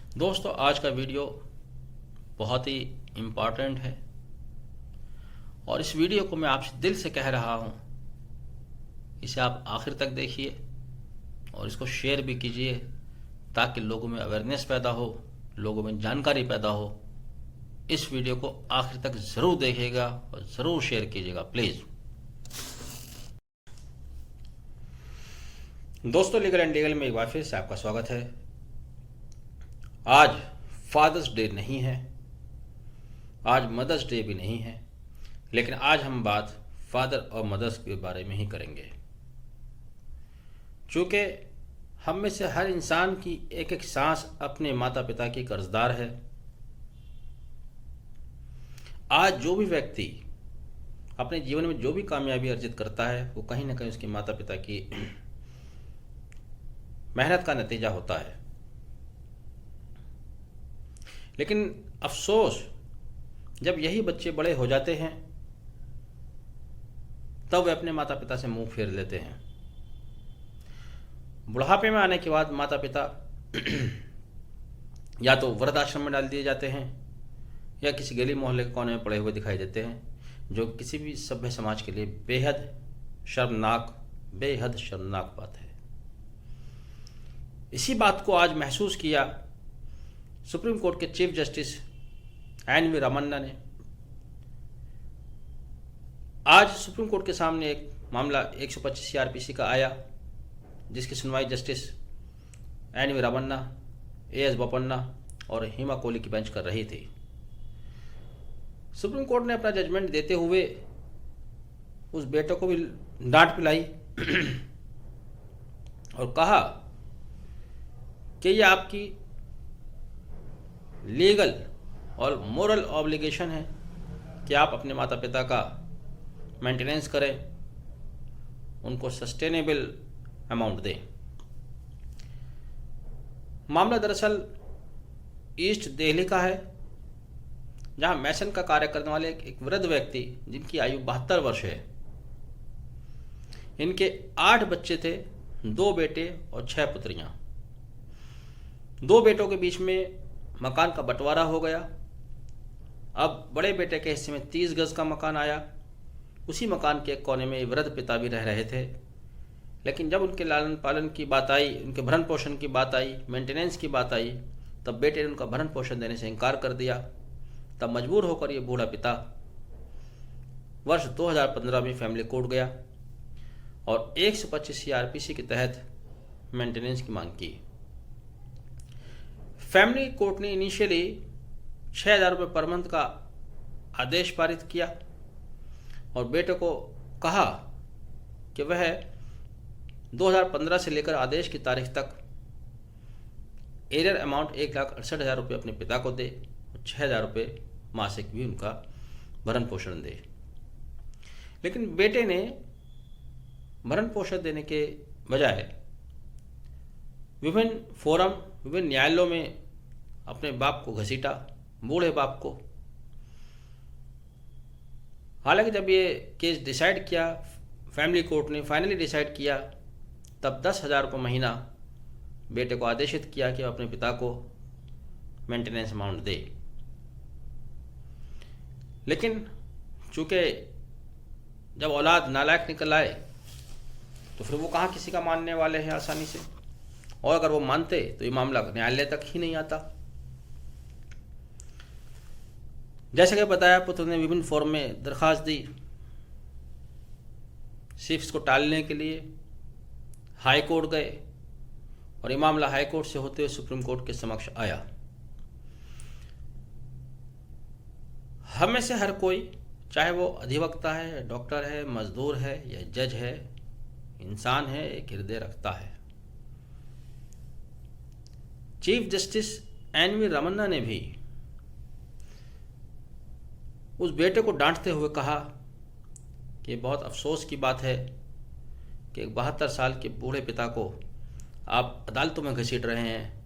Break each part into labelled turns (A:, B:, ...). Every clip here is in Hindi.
A: दोस्तों, आज का वीडियो बहुत ही इम्पॉर्टेंट है और इस वीडियो को मैं आपसे दिल से कह रहा हूँ, इसे आप आखिर तक देखिए और इसको शेयर भी कीजिए ताकि लोगों में अवेयरनेस पैदा हो, लोगों में जानकारी पैदा हो। इस वीडियो को आखिर तक ज़रूर देखिएगा और ज़रूर शेयर कीजिएगा प्लीज़। दोस्तों, लीगल एंड लीगल में एक बार फिर से आपका स्वागत है। आज फादर्स डे नहीं है, आज मदर्स डे भी नहीं है, लेकिन आज हम बात फादर और मदर्स के बारे में ही करेंगे। चूँकि हम में से हर इंसान की एक एक सांस अपने माता पिता की कर्जदार है। आज जो भी व्यक्ति अपने जीवन में जो भी कामयाबी अर्जित करता है वो कहीं ना कहीं उसके माता पिता की मेहनत का नतीजा होता है। लेकिन अफसोस, जब यही बच्चे बड़े हो जाते हैं तब वे अपने माता पिता से मुंह फेर लेते हैं। बुढ़ापे में आने के बाद माता पिता या तो वृद्धाश्रम में डाल दिए जाते हैं या किसी गली मोहल्ले के कोने में पड़े हुए दिखाई देते हैं, जो किसी भी सभ्य समाज के लिए बेहद शर्मनाक बात है। इसी बात को आज महसूस किया सुप्रीम कोर्ट के चीफ जस्टिस एन.वी. रामन्ना ने। आज सुप्रीम कोर्ट के सामने एक मामला 125 सीआरपीसी का आया, जिसकी सुनवाई justice N V. Ramana, A S. Bopanna और हिमा कोहली की बेंच कर रही थी। सुप्रीम कोर्ट ने अपना जजमेंट देते हुए उस बेटे को भी डांट पिलाई और कहा कि यह आपकी लीगल और मोरल ऑब्लिगेशन है कि आप अपने माता पिता का मेंटेनेंस करें, उनको सस्टेनेबल अमाउंट दें। मामला दरअसल ईस्ट दिल्ली का है, जहां मैसन का कार्य करने वाले एक वृद्ध व्यक्ति जिनकी आयु 72 वर्ष है, इनके 8 बच्चे थे, 2 बेटे और 6 पुत्रियां। 2 बेटों के बीच में मकान का बंटवारा हो गया। अब बड़े बेटे के हिस्से में 30 गज का मकान आया। उसी मकान के एक कोने में वृद्ध पिता भी रह रहे थे, लेकिन जब उनके लालन पालन की बात आई, उनके भरण पोषण की बात आई, मेंटेनेंस की बात आई, तब बेटे ने उनका भरण पोषण देने से इनकार कर दिया। तब मजबूर होकर ये बूढ़ा पिता वर्ष 2015 में फैमिली कोर्ट गया और 125 सीआरपीसी के तहत मेंटेनेंस की मांग की। फैमिली कोर्ट ने इनिशियली 6,000 रुपये पर मंथ का आदेश पारित किया और बेटे को कहा कि वह 2015 से लेकर आदेश की तारीख तक एरियर अमाउंट 1,68,000 रुपये अपने पिता को दे और 6,000 रुपये मासिक भी उनका भरण पोषण दे। लेकिन बेटे ने भरण पोषण देने के बजाय विभिन्न फोरम, विभिन्न न्यायालयों में अपने बाप को घसीटा, बूढ़े बाप को। हालांकि जब ये केस डिसाइड किया, फैमिली कोर्ट ने फाइनली डिसाइड किया, तब 10,000 रुपये महीना बेटे को आदेशित किया कि अपने पिता को मेंटेनेंस अमाउंट दे। लेकिन चूंकि जब औलाद नालायक निकल आए तो फिर वो कहाँ किसी का मानने वाले हैं आसानी से, और अगर वो मानते तो ये मामला न्यायालय तक ही नहीं आता। जैसे कि बताया, पुत्र ने विभिन्न फोरम में दरखास्त दी शिफ्ट को टालने के लिए, हाई कोर्ट गए और ये मामला हाई कोर्ट से होते हुए सुप्रीम कोर्ट के समक्ष आया। हम में से हर कोई, चाहे वो अधिवक्ता है, डॉक्टर है, मजदूर है या जज है, इंसान है, एक हृदय रखता है। Chief justice N V. रामन्ना ने भी उस बेटे को डांटते हुए कहा कि बहुत अफसोस की बात है कि 72 साल के बूढ़े पिता को आप अदालतों में घसीट रहे हैं।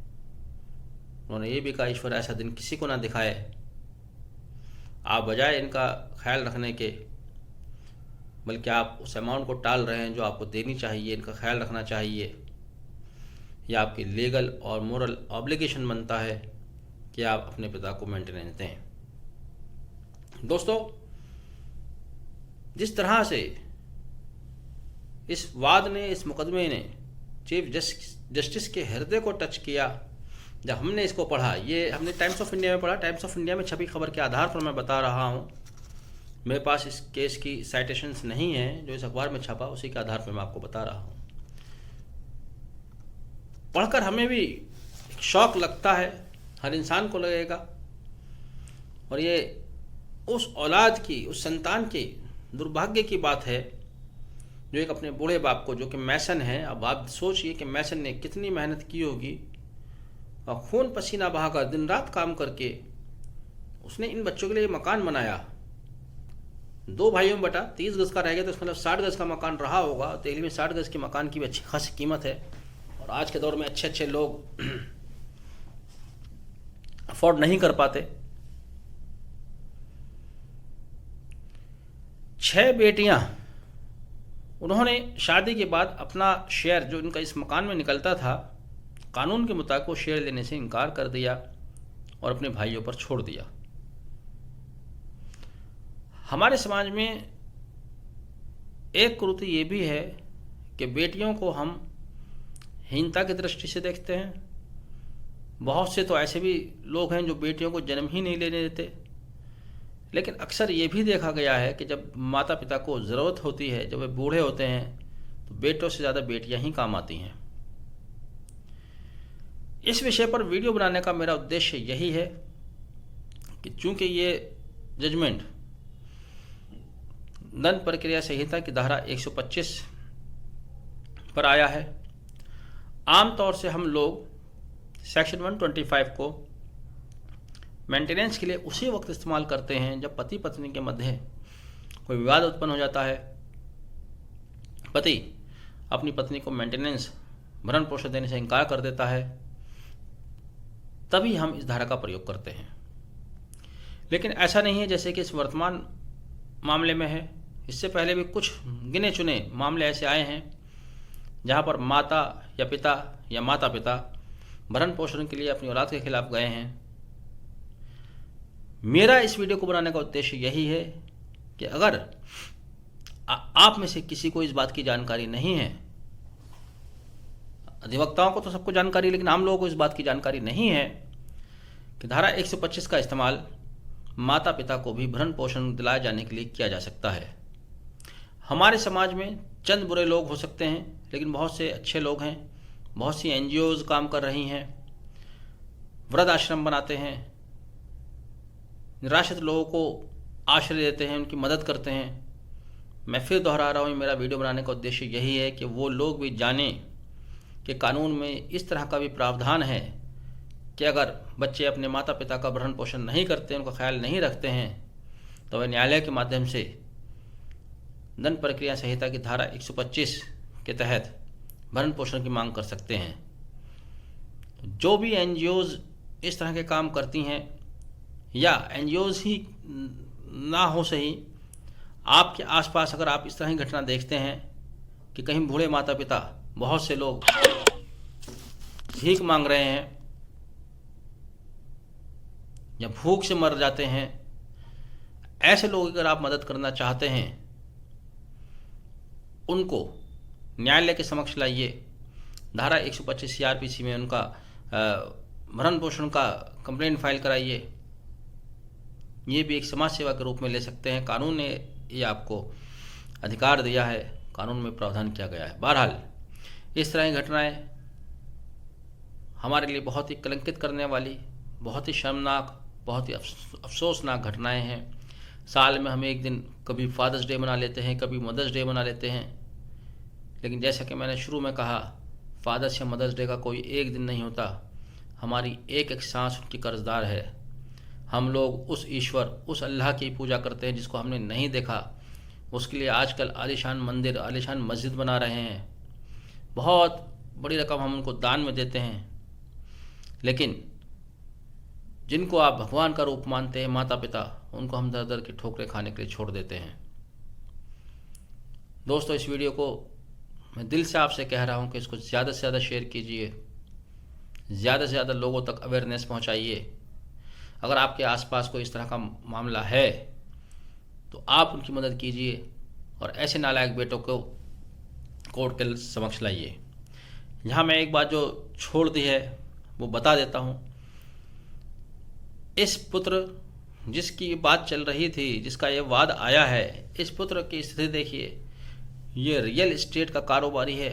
A: उन्होंने ये भी कहा, ईश्वर ऐसा दिन किसी को ना दिखाए। आप बजाय इनका ख्याल रखने के, बल्कि आप उस अमाउंट को टाल रहे हैं जो आपको देनी चाहिए, इनका ख्याल रखना चाहिए। यह आपकी लीगल और मोरल ऑब्लिगेशन बनता है कि आप अपने पिता को मेंटेनेंस दें। दोस्तों, जिस तरह से इस वाद ने, इस मुकदमे ने चीफ जस्टिस के हृदय को टच किया, जब हमने इसको पढ़ा, ये हमने टाइम्स ऑफ इंडिया में पढ़ा, टाइम्स ऑफ इंडिया में छपी खबर के आधार पर मैं बता रहा हूँ। मेरे पास इस केस की साइटेशंस नहीं है, जो इस अखबार में छपा उसी के आधार पर मैं आपको बता रहा हूँ। पढ़कर हमें भी शौक लगता है, हर इंसान को लगेगा। और ये उस औलाद की, उस संतान की दुर्भाग्य की बात है जो एक अपने बूढ़े बाप को, जो कि मैसन है, अब आप सोचिए कि मैसन ने कितनी मेहनत की होगी और खून पसीना बहाकर दिन रात काम करके उसने इन बच्चों के लिए मकान बनाया। 2 भाइयों में बटा 30 गज का रह गया, तो उसका मतलब 60 गज का मकान रहा होगा। दिल्ली में 60 गज के मकान की भी अच्छी खासी कीमत है, और आज के दौर में अच्छे अच्छे लोग अफोर्ड नहीं कर पाते। 6 बेटियां, उन्होंने शादी के बाद अपना शेयर जो इनका इस मकान में निकलता था, कानून के मुताबिक वो शेयर लेने से इनकार कर दिया और अपने भाइयों पर छोड़ दिया। हमारे समाज में एक कुरीति ये भी है कि बेटियों को हम हीनता की दृष्टि से देखते हैं। बहुत से तो ऐसे भी लोग हैं जो बेटियों को जन्म ही नहीं लेने देते। लेकिन अक्सर ये भी देखा गया है कि जब माता पिता को ज़रूरत होती है, जब वे बूढ़े होते हैं, तो बेटों से ज़्यादा बेटियां ही काम आती हैं। इस विषय पर वीडियो बनाने का मेरा उद्देश्य यही है कि चूंकि ये जजमेंट दंड प्रक्रिया संहिता की धारा 125 पर आया है। आमतौर से हम लोग सेक्शन 125 को मेंटेनेंस के लिए उसी वक्त इस्तेमाल करते हैं जब पति पत्नी के मध्य कोई विवाद उत्पन्न हो जाता है, पति अपनी पत्नी को मेंटेनेंस, भरण पोषण देने से इनकार कर देता है, तभी हम इस धारा का प्रयोग करते हैं। लेकिन ऐसा नहीं है जैसे कि इस वर्तमान मामले में है। इससे पहले भी कुछ गिने चुने मामले ऐसे आए हैं जहां पर माता या पिता या माता पिता भरण पोषण के लिए अपनी औलाद के खिलाफ गए हैं। मेरा इस वीडियो को बनाने का उद्देश्य यही है कि अगर आप में से किसी को इस बात की जानकारी नहीं है, अधिवक्ताओं को तो सबको जानकारी, लेकिन आम लोगों को इस बात की जानकारी नहीं है कि धारा 125 का इस्तेमाल माता पिता को भी भरण पोषण दिलाए जाने के लिए किया जा सकता है। हमारे समाज में चंद बुरे लोग हो सकते हैं, लेकिन बहुत से अच्छे लोग हैं। बहुत सी NGOs काम कर रही हैं, वृद्ध आश्रम बनाते हैं, निराश्रित लोगों को आश्रय देते हैं, उनकी मदद करते हैं। मैं फिर दोहरा रहा हूँ, मेरा वीडियो बनाने का उद्देश्य यही है कि वो लोग भी जानें कि कानून में इस तरह का भी प्रावधान है कि अगर बच्चे अपने माता पिता का भरण पोषण नहीं करते, उनका ख्याल नहीं रखते हैं, तो वे न्यायालय के माध्यम से दंड प्रक्रिया संहिता की धारा 125 के तहत भरण पोषण की मांग कर सकते हैं। जो भी NGOs इस तरह के काम करती हैं, या NGOs ही ना हो सही, आपके आसपास अगर आप इस तरह की घटना देखते हैं कि कहीं बूढ़े माता पिता, बहुत से लोग भीख मांग रहे हैं या भूख से मर जाते हैं, ऐसे लोग अगर आप मदद करना चाहते हैं, उनको न्यायालय के समक्ष लाइए। धारा 125 CRPC में उनका भरण पोषण का कंप्लेंट फाइल कराइए। ये भी एक समाज सेवा के रूप में ले सकते हैं। कानून ने ये आपको अधिकार दिया है, कानून में प्रावधान किया गया है। बहरहाल इस तरह की घटनाएं हमारे लिए बहुत ही कलंकित करने वाली, बहुत ही शर्मनाक, बहुत ही अफसोसनाक घटनाएं हैं। साल में हम एक दिन कभी फादर्स डे मना लेते हैं, कभी मदर्स डे मना लेते हैं, लेकिन जैसा कि मैंने शुरू में कहा, फादर्स या मदर्स डे का कोई एक दिन नहीं होता। हमारी एक एक सांस उनकी कर्जदार है। हम लोग उस ईश्वर, उस अल्लाह की पूजा करते हैं जिसको हमने नहीं देखा। उसके लिए आजकल आलीशान मंदिर, आलीशान मस्जिद बना रहे हैं, बहुत बड़ी रकम हम उनको दान में देते हैं, लेकिन जिनको आप भगवान का रूप मानते हैं, माता पिता, उनको हम दर दर की ठोकरें खाने के लिए छोड़ देते हैं। दोस्तों, इस वीडियो को मैं दिल से आपसे कह रहा हूं कि इसको ज़्यादा से ज़्यादा शेयर कीजिए, ज़्यादा से ज़्यादा लोगों तक अवेयरनेस पहुंचाइए। अगर आपके आसपास कोई इस तरह का मामला है तो आप उनकी मदद कीजिए और ऐसे नालायक बेटों को कोर्ट के समक्ष लाइए। यहाँ मैं एक बात जो छोड़ दी है वो बता देता हूँ। इस पुत्र जिसकी बात चल रही थी, जिसका ये वाद आया है, इस पुत्र की स्थिति देखिए। ये रियल एस्टेट का कारोबारी है,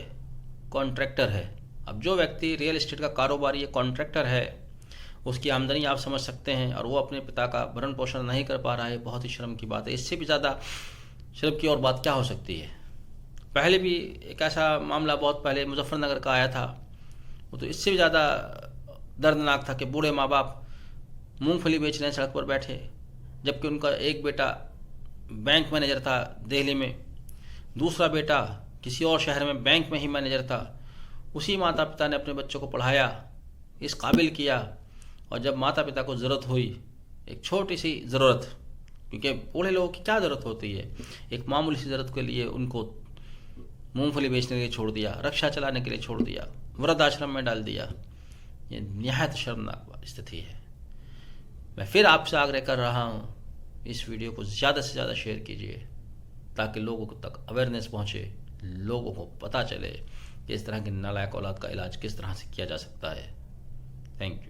A: कॉन्ट्रैक्टर है। अब जो व्यक्ति रियल एस्टेट का कारोबारी है, कॉन्ट्रैक्टर है, उसकी आमदनी आप समझ सकते हैं, और वो अपने पिता का भरण पोषण नहीं कर पा रहा है। बहुत ही शर्म की बात है। इससे भी ज़्यादा शर्म की और बात क्या हो सकती है। पहले भी एक ऐसा मामला बहुत पहले मुजफ्फरनगर का आया था, वो तो इससे भी ज़्यादा दर्दनाक था कि बूढ़े माँ बाप मूंगफली बेचने सड़क पर बैठे, जबकि उनका एक बेटा बैंक मैनेजर था दिल्ली में, दूसरा बेटा किसी और शहर में बैंक में ही मैनेजर था। उसी माता पिता ने अपने बच्चों को पढ़ाया, इस काबिल किया, और जब माता पिता को ज़रूरत हुई, एक छोटी सी ज़रूरत, क्योंकि बूढ़े लोगों की क्या ज़रूरत होती है, एक मामूली सी ज़रूरत के लिए उनको मूंगफली बेचने के लिए छोड़ दिया, रक्षा चलाने के लिए छोड़ दिया, वृद्धाश्रम में डाल दिया। ये निहायत शर्मनाक स्थिति है। मैं फिर आपसे आग्रह कर रहा हूँ, इस वीडियो को ज़्यादा से ज़्यादा शेयर कीजिए ताकि लोगों तक अवेयरनेस पहुँचे, लोगों को पता चले कि इस तरह की नालायक औलाद का इलाज किस तरह से किया जा सकता है। Thank you.